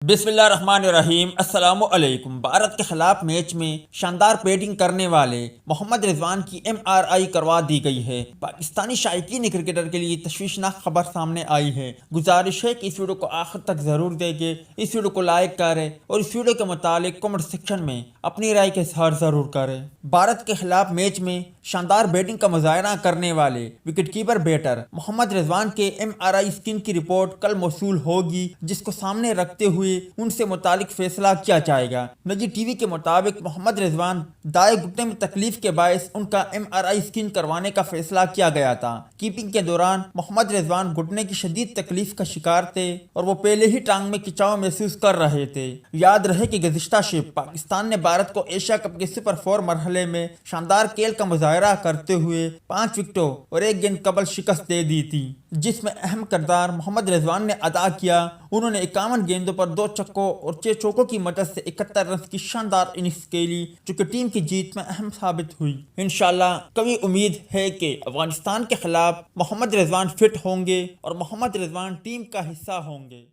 بسم اللہ الرحمن الرحیم۔ السلام علیکم۔ بھارت کے خلاف میچ میں شاندار بیٹنگ کرنے والے محمد رضوان کی MRI کروا دی گئی ہے۔ پاکستانی شائقین کرکٹر کے لیے تشویشناک خبر سامنے آئی ہے۔ گزارش ہے کہ اس ویڈیو کو آخر تک ضرور دیکھیں، اس ویڈیو کو لائک کریں اور اس ویڈیو کے متعلق کمنٹ سیکشن میں اپنی رائے کا اظہار ضرور کریں۔ بھارت کے خلاف میچ میں شاندار بیٹنگ کا مظاہرہ کرنے والے وکٹ کیپر بیٹر محمد رضوان کے MRI اسکین کی رپورٹ کل موصول ہوگی، جس کو سامنے رکھتے ہوئے ان سے متعلق فیصلہ کیا جائے گا۔ نجی ٹی وی کے مطابق محمد رضوان دائیں گھٹنے میں تکلیف کے باعث ان کا MRI اسکین کروانے کا فیصلہ کیا گیا تھا۔ کیپنگ کے دوران محمد رضوان گھٹنے کی شدید تکلیف کا شکار تھے اور وہ پہلے ہی ٹانگ میں کھچاؤ محسوس کر رہے تھے۔ یاد رہے کہ گزشتہ شب پاکستان نے بھارت کو ایشیا کپ کے سپر 4 مرحلے میں شاندار کھیل کا مظاہرہ کرتے ہوئے 5 وکٹوں اور 1 گیند قبل شکست دے دی تھی، جس میں اہم کردار محمد رضوان نے ادا کیا۔ انہوں نے 51 گیندوں پر 2 چھکوں اور 6 چوکوں کی مدد سے 71 رنز کی شاندار اننگز کھیلی، جو کہ ٹیم کی جیت میں اہم ثابت ہوئی۔ انشاءاللہ قوی امید ہے کہ افغانستان کے خلاف محمد رضوان فٹ ہوں گے اور محمد رضوان ٹیم کا حصہ ہوں گے۔